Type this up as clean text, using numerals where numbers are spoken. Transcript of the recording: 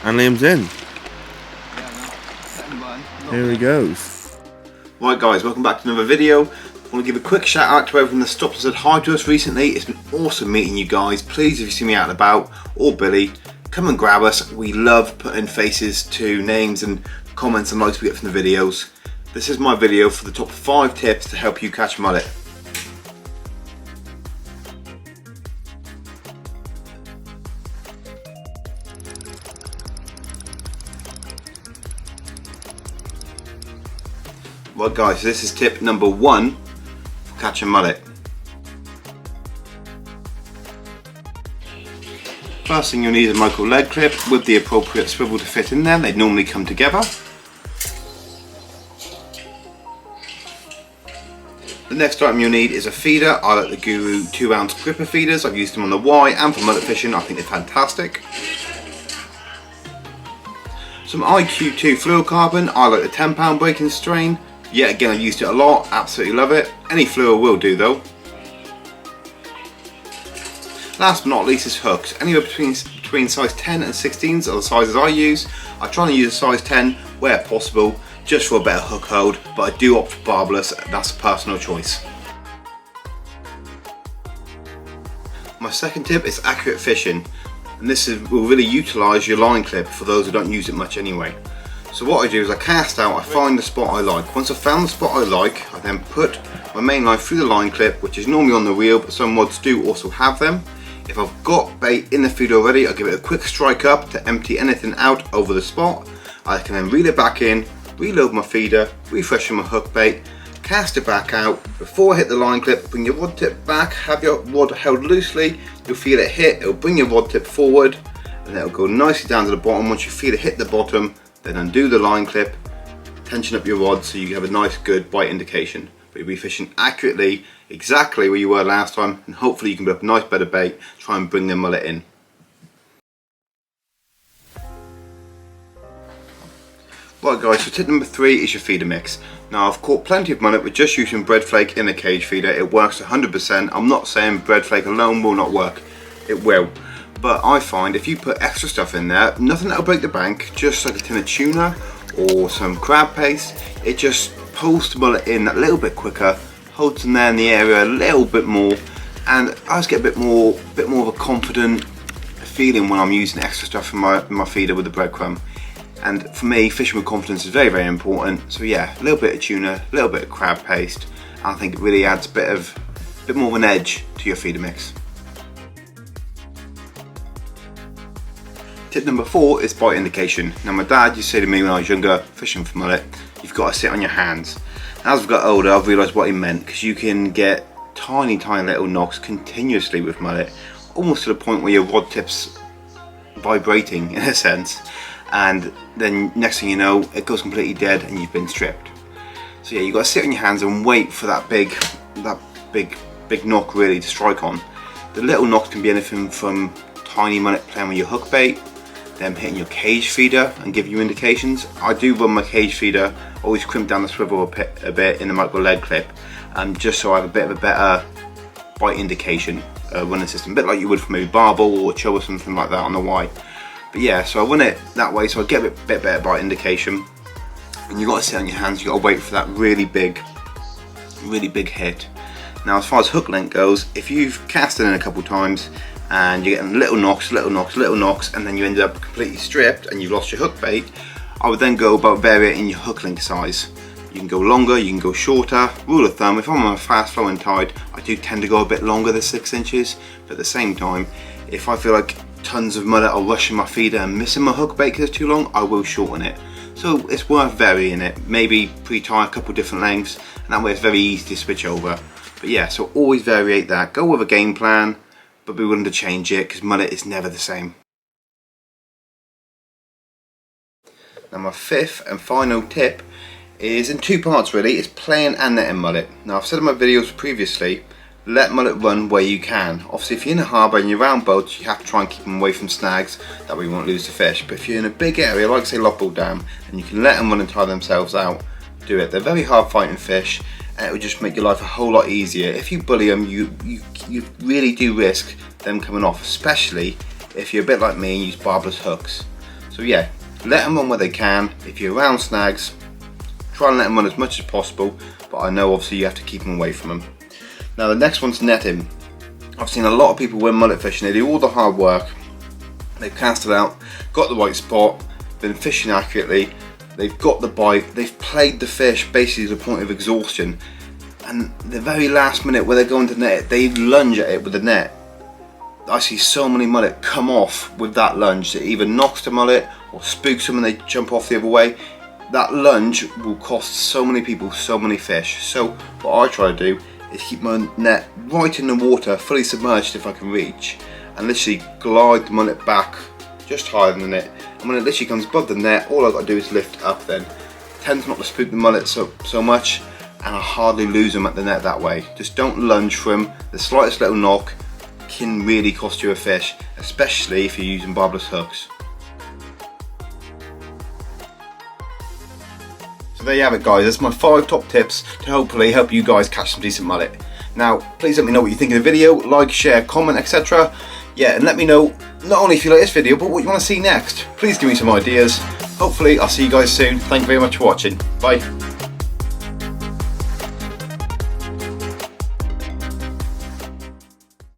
And Liam's in. Here he goes. Right guys, welcome back to another video. I want to give a quick shout out to everyone that stopped and said hi to us recently. It's been awesome meeting you guys. Please, if you see me out and about, or Billy, come and grab us. We love putting faces to names and comments and likes we get from the videos. This is my video for the top 5 tips to help you catch mullet. Right guys, so this is tip number 1 for catching mullet. First thing you'll need is a micro lead clip with the appropriate swivel to fit in there. They normally come together. The next item you'll need is a feeder. I like the Guru 2-ounce gripper feeders. I've used them on the Y and for mullet fishing. I think they're fantastic. Some IQ2 fluorocarbon. I like the 10-pound breaking strain. Yeah, again, I've used it a lot, absolutely love it. Any fluoro will do though. Last but not least is hooks. Anywhere between size 10 and 16s are the sizes I use. I try and use a size 10 where possible, just for a better hook hold, but I do opt for barbless, that's a personal choice. My second tip is accurate fishing, and this will really utilise your line clip for those who don't use it much anyway. So what I do is I cast out, I find the spot I like. Once I've found the spot I like, I then put my main line through the line clip, which is normally on the reel, but some rods do also have them. If I've got bait in the feed already, I give it a quick strike up to empty anything out over the spot. I can then reel it back in, reload my feeder, refreshen my hook bait, cast it back out. Before I hit the line clip, bring your rod tip back, have your rod held loosely, you'll feel it hit, it'll bring your rod tip forward, and it'll go nicely down to the bottom. Once you feel it hit the bottom, then undo the line clip, tension up your rod so you have a nice good bite indication. But you'll be fishing accurately, exactly where you were last time, and hopefully you can put up a nice bed of bait, try and bring the mullet in. Right guys, so tip number 3 is your feeder mix. Now I've caught plenty of mullet with just using bread flake in a cage feeder. It works 100%. I'm not saying bread flake alone will not work, it will. But I find if you put extra stuff in there, nothing that'll break the bank, just like a tin of tuna or some crab paste, it just pulls the mullet in that little bit quicker, holds them there in the area a little bit more, and I just get a bit more of a confident feeling when I'm using extra stuff in my feeder with the breadcrumb. And for me, fishing with confidence is very, very important. So yeah, a little bit of tuna, a little bit of crab paste, and I think it really adds a bit more of an edge to your feeder mix. Tip number 4 is bite indication. Now my dad used to say to me when I was younger, fishing for mullet, you've got to sit on your hands. As I've got older, I've realised what he meant, because you can get tiny little knocks continuously with mullet, almost to the point where your rod tip's vibrating in a sense, and then next thing you know, it goes completely dead and you've been stripped. So yeah, you've got to sit on your hands and wait for that big knock really to strike on. The little knocks can be anything from tiny mullet playing with your hook bait, them hitting your cage feeder and give you indications. I do run my cage feeder, always crimp down the swivel a bit in the micro lead clip, just so I have a bit of a better bite indication running system, a bit like you would for maybe barbel or chow or something like that on the Y. But yeah, so I run it that way so I get a bit better bite indication. And you've got to sit on your hands, you've got to wait for that really big hit. Now as far as hook length goes, if you've cast it in a couple times and you're getting little knocks, and then you ended up completely stripped and you've lost your hook bait, I would then go about varying your hook length size. You can go longer, you can go shorter. Rule of thumb, if I'm on a fast flowing tide, I do tend to go a bit longer than 6 inches, but at the same time, if I feel like tons of mullet are rushing my feeder and missing my hook bait because it's too long, I will shorten it. So it's worth varying it, maybe pre-tie a couple different lengths, and that way it's very easy to switch over. But yeah, so always variate that, go with a game plan, but be willing to change it, because mullet is never the same. Now my 5th and final tip is in 2 parts really, it's playing and netting mullet. Now I've said in my videos previously, let mullet run where you can. Obviously if you're in a harbour and you're around boats, you have to try and keep them away from snags, that way you won't lose the fish. But if you're in a big area, like say Lockpool Dam, and you can let them run and tire themselves out, do it. They're very hard fighting fish, and it will just make your life a whole lot easier. If you bully them, you really do risk them coming off, especially if you're a bit like me and use barbless hooks. So yeah, let them run where they can. If you're around snags, try and let them run as much as possible, but I know obviously you have to keep them away from them. Now the next one's netting. I've seen a lot of people when mullet fishing, they do all the hard work, they've cast it out, got the right spot, been fishing accurately, they've got the bite, they've played the fish basically to the point of exhaustion, and the very last minute where they're going to net it, they lunge at it with the net. I see so many mullet come off with that lunge. It either knocks the mullet or spooks them and they jump off the other way. That lunge will cost so many people so many fish. So what I try to do is keep my net right in the water, fully submerged if I can reach, and literally glide the mullet back just higher than the net. And when it literally comes above the net, all I've got to do is lift up then. It tends not to spook the mullet so much, and I hardly lose them at the net that way. Just don't lunge for them. The slightest little knock can really cost you a fish, especially if you're using barbless hooks. So there you have it guys, that's my 5 top tips to hopefully help you guys catch some decent mullet. Now please let me know what you think of the video, like, share, comment, etc. Yeah, and let me know not only if you like this video but what you want to see next. Please give me some ideas. Hopefully I'll see you guys soon. Thank you very much for watching. Bye.